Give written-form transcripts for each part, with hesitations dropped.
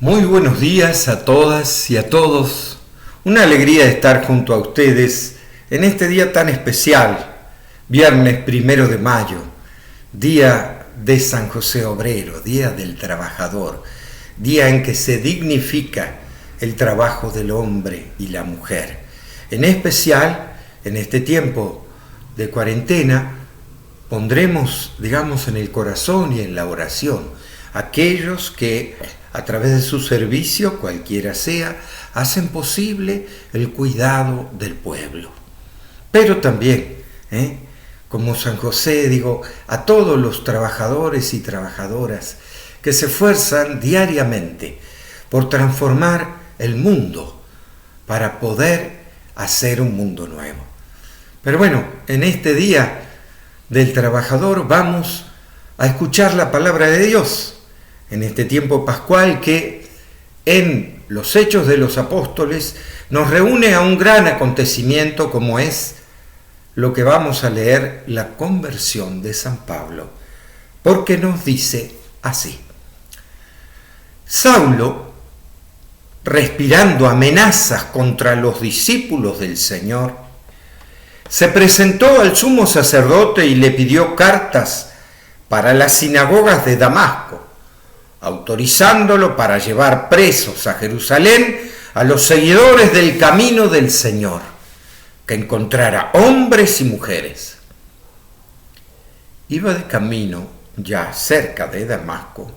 Muy buenos días a todas y a todos. Una alegría estar junto a ustedes en este día tan especial, viernes 1 de mayo, día de San José Obrero, día del trabajador, día en que se dignifica el trabajo del hombre y la mujer. En especial, en este tiempo de cuarentena, pondremos, en el corazón y en la oración aquellos que a través de su servicio, cualquiera sea, hacen posible el cuidado del pueblo. Pero también, como San José, a todos los trabajadores y trabajadoras que se esfuerzan diariamente por transformar el mundo para poder hacer un mundo nuevo. Pero bueno, en este día del trabajador vamos a escuchar la palabra de Dios en este tiempo pascual que en los Hechos de los Apóstoles nos reúne a un gran acontecimiento como es lo que vamos a leer, la conversión de San Pablo, porque nos dice así: Saulo, respirando amenazas contra los discípulos del Señor, se presentó al sumo sacerdote y le pidió cartas para las sinagogas de Damasco, autorizándolo para llevar presos a Jerusalén a los seguidores del camino del Señor, que encontrara hombres y mujeres. Iba de camino ya cerca de Damasco,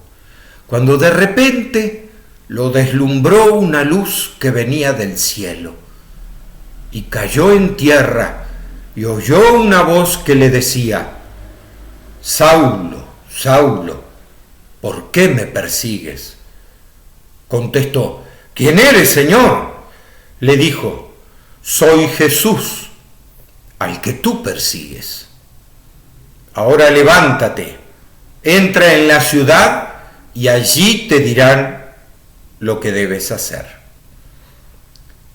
cuando de repente lo deslumbró una luz que venía del cielo, y cayó en tierra y oyó una voz que le decía: Saulo, Saulo, ¿por qué me persigues? Contestó: ¿Quién eres, Señor? Le dijo: soy Jesús, al que tú persigues. Ahora levántate, entra en la ciudad y allí te dirán lo que debes hacer.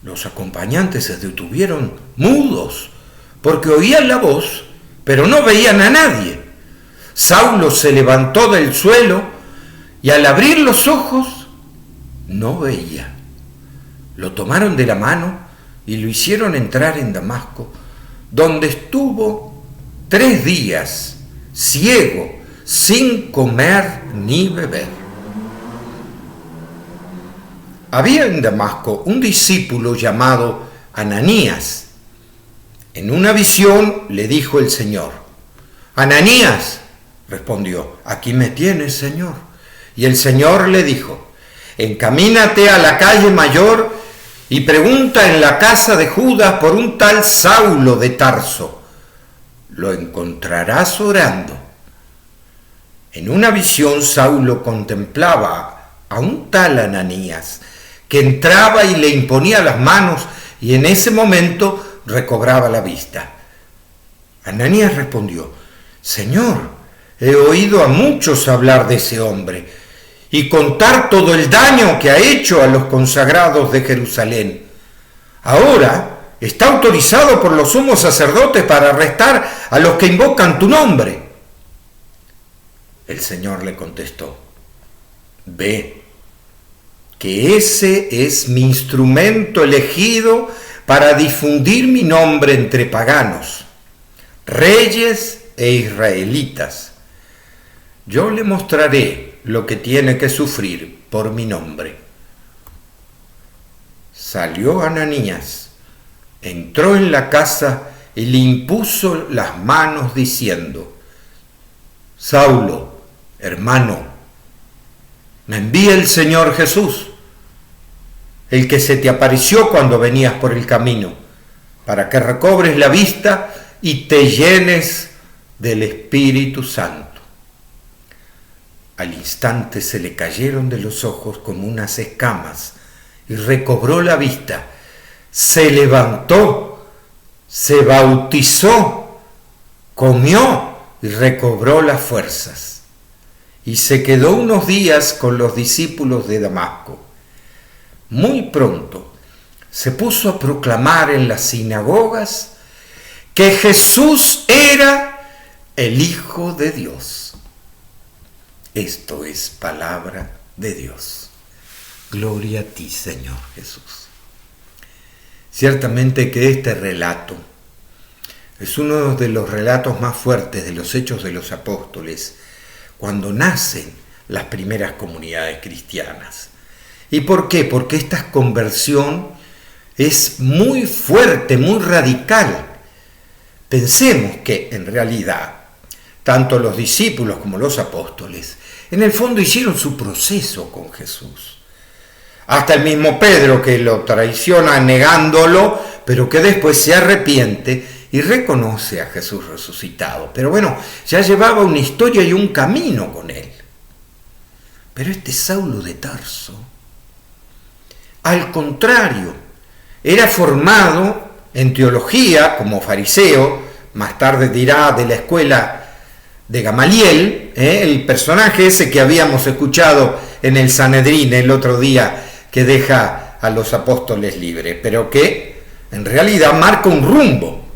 Los acompañantes se detuvieron mudos, porque oían la voz, pero no veían a nadie. Saulo se levantó del suelo y al abrir los ojos no veía. Lo tomaron de la mano y lo hicieron entrar en Damasco, donde estuvo 3 días ciego, sin comer ni beber. Había en Damasco un discípulo llamado Ananías. En una visión le dijo el Señor: Ananías. Respondió: aquí me tienes, Señor. Y el Señor le dijo: encamínate a la calle mayor y pregunta en la casa de Judas por un tal Saulo de Tarso. Lo encontrarás orando. En una visión Saulo contemplaba a un tal Ananías, que entraba y le imponía las manos, y en ese momento recobraba la vista. Ananías respondió: Señor, he oído a muchos hablar de ese hombre y contar todo el daño que ha hecho a los consagrados de Jerusalén. Ahora está autorizado por los sumos sacerdotes para arrestar a los que invocan tu nombre. El Señor le contestó: ve, que ese es mi instrumento elegido para difundir mi nombre entre paganos, reyes e israelitas. Yo le mostraré lo que tiene que sufrir por mi nombre. Salió Ananías, entró en la casa y le impuso las manos diciendo: Saulo, hermano, me envía el Señor Jesús, el que se te apareció cuando venías por el camino, para que recobres la vista y te llenes del Espíritu Santo. Al instante se le cayeron de los ojos como unas escamas y recobró la vista. Se levantó, se bautizó, comió y recobró las fuerzas. Y se quedó unos días con los discípulos de Damasco. Muy pronto se puso a proclamar en las sinagogas que Jesús era el Hijo de Dios. Esto es palabra de Dios. Gloria a ti, Señor Jesús. Ciertamente que este relato es uno de los relatos más fuertes de los Hechos de los Apóstoles, cuando nacen las primeras comunidades cristianas. ¿Y por qué? Porque esta conversión es muy fuerte, muy radical. Pensemos que en realidad tanto los discípulos como los apóstoles en el fondo hicieron su proceso con Jesús. Hasta el mismo Pedro, que lo traiciona negándolo, pero que después se arrepiente y reconoce a Jesús resucitado. Pero bueno, ya llevaba una historia y un camino con él. Pero este Saulo de Tarso, al contrario, era formado en teología como fariseo, más tarde dirá de la escuela de Gamaliel, el personaje ese que habíamos escuchado en el Sanedrín el otro día, que deja a los apóstoles libres, pero que en realidad marca un rumbo,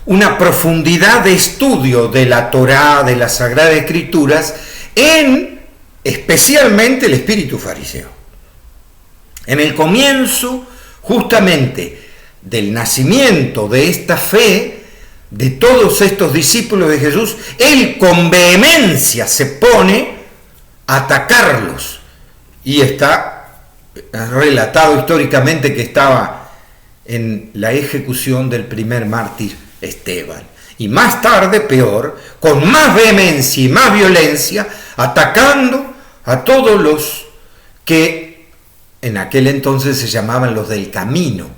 una profundidad de estudio de la Torá, de las Sagradas Escrituras, en especialmente el espíritu fariseo. En el comienzo, justamente, del nacimiento de esta fe, de todos estos discípulos de Jesús, él con vehemencia se pone a atacarlos. Y está relatado históricamente que estaba en la ejecución del primer mártir Esteban. Y más tarde, peor, con más vehemencia y más violencia, atacando a todos los que en aquel entonces se llamaban los del camino.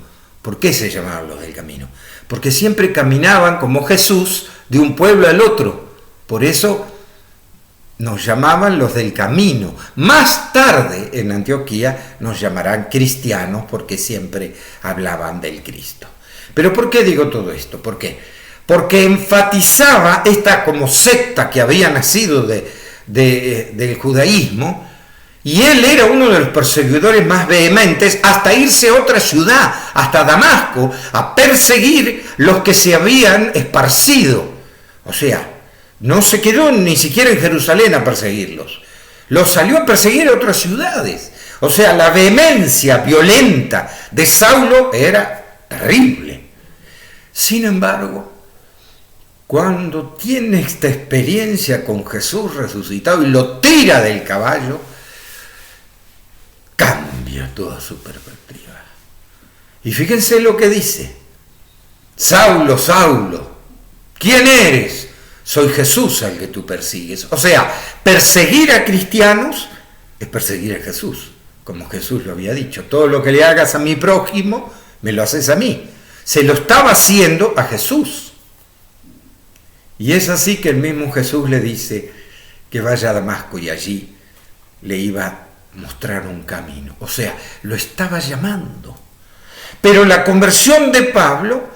¿Por qué se llamaban los del camino? Porque siempre caminaban como Jesús de un pueblo al otro. Por eso nos llamaban los del camino. Más tarde en Antioquía nos llamarán cristianos porque siempre hablaban del Cristo. Pero ¿por qué digo todo esto? ¿Por qué? Porque enfatizaba esta como secta que había nacido del judaísmo, y él era uno de los perseguidores más vehementes, hasta irse a otra ciudad, hasta Damasco, a perseguir los que se habían esparcido. O sea, no se quedó ni siquiera en Jerusalén a perseguirlos. Los salió a perseguir a otras ciudades. O sea, la vehemencia violenta de Saulo era terrible. Sin embargo, cuando tiene esta experiencia con Jesús resucitado y lo tira del caballo, cambia toda su perspectiva. Y fíjense lo que dice: Saulo, Saulo, ¿quién eres? Soy Jesús al que tú persigues. O sea, perseguir a cristianos es perseguir a Jesús, como Jesús lo había dicho. Todo lo que le hagas a mi prójimo, me lo haces a mí. Se lo estaba haciendo a Jesús. Y es así que el mismo Jesús le dice que vaya a Damasco, y allí le iba a mostrar un camino. O sea, lo estaba llamando. Pero la conversión de Pablo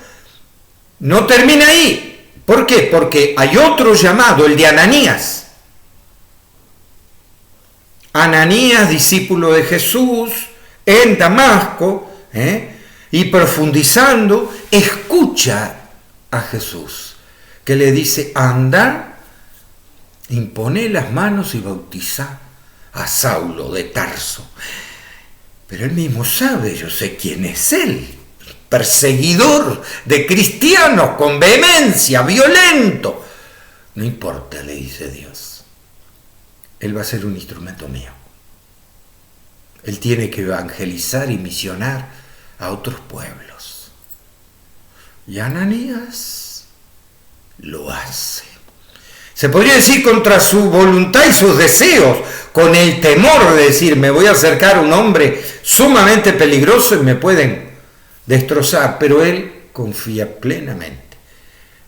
no termina ahí. ¿Por qué? Porque hay otro llamado, el de Ananías. Ananías, discípulo de Jesús, en Damasco, y profundizando, escucha a Jesús, que le dice: anda, impone las manos y bautiza a Saulo de Tarso. Pero él mismo sabe, yo sé quién es él. Perseguidor de cristianos con vehemencia, violento. No importa, le dice Dios. Él va a ser un instrumento mío. Él tiene que evangelizar y misionar a otros pueblos. Y Ananías lo hace. Se podría decir contra su voluntad y sus deseos, con el temor de decir: me voy a acercar a un hombre sumamente peligroso y me pueden destrozar. Pero él confía plenamente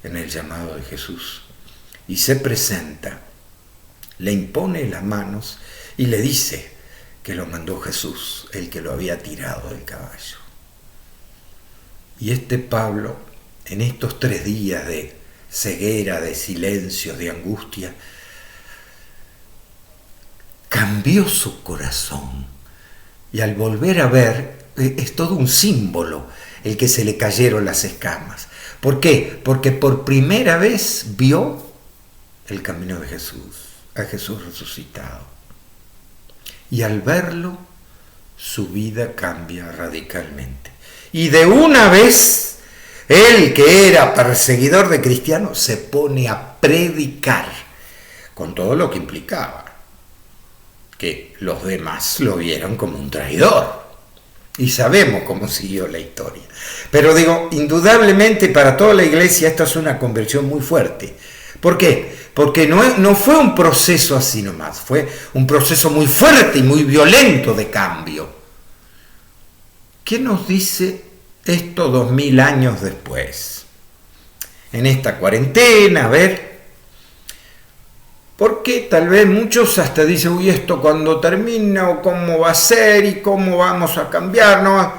en el llamado de Jesús y se presenta, le impone las manos y le dice que lo mandó Jesús, el que lo había tirado del caballo. Y este Pablo, en estos 3 días de ceguera, de silencio, de angustia, cambió su corazón, y al volver a ver, es todo un símbolo el que se le cayeron las escamas. ¿Por qué? Porque por primera vez vio el camino de Jesús, a Jesús resucitado. Y al verlo, su vida cambia radicalmente. Y de una vez, él que era perseguidor de cristianos se pone a predicar, con todo lo que implicaba, que los demás lo vieron como un traidor. Y sabemos cómo siguió la historia. Pero digo, indudablemente para toda la iglesia esta es una conversión muy fuerte. ¿Por qué? Porque no fue un proceso así nomás, fue un proceso muy fuerte y muy violento de cambio. ¿Qué nos dice esto 2000 años después? En esta cuarentena, a ver, porque tal vez muchos hasta dicen, uy, esto cuando termina, o cómo va a ser, y cómo vamos a cambiar, ¿no?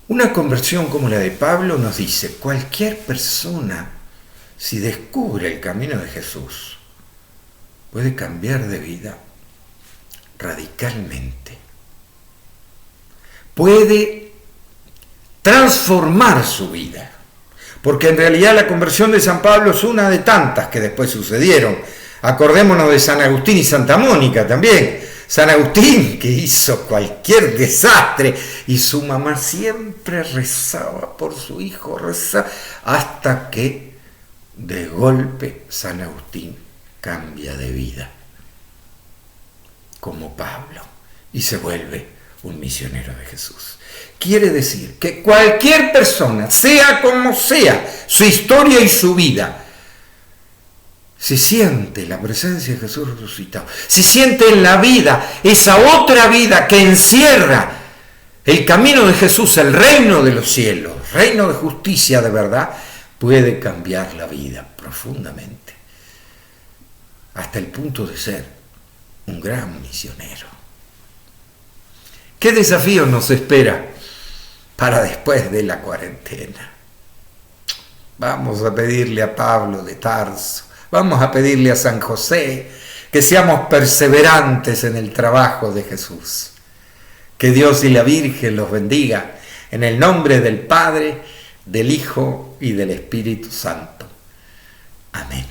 Una conversión como la de Pablo nos dice, cualquier persona, si descubre el camino de Jesús, puede cambiar de vida radicalmente. Puede transformar su vida. Porque en realidad la conversión de San Pablo es una de tantas que después sucedieron. Acordémonos de San Agustín y Santa Mónica también. San Agustín, que hizo cualquier desastre, y su mamá siempre rezaba por su hijo, rezaba, hasta que de golpe San Agustín cambia de vida, como Pablo, y se vuelve un misionero de Jesús. Quiere decir que cualquier persona, sea como sea su historia y su vida, se siente la presencia de Jesús resucitado, se siente en la vida, esa otra vida que encierra el camino de Jesús, el reino de los cielos, reino de justicia de verdad, puede cambiar la vida profundamente, hasta el punto de ser un gran misionero. ¿Qué desafío nos espera para después de la cuarentena? Vamos a pedirle a Pablo de Tarso, vamos a pedirle a San José que seamos perseverantes en el trabajo de Jesús. Que Dios y la Virgen los bendiga en el nombre del Padre, del Hijo y del Espíritu Santo. Amén.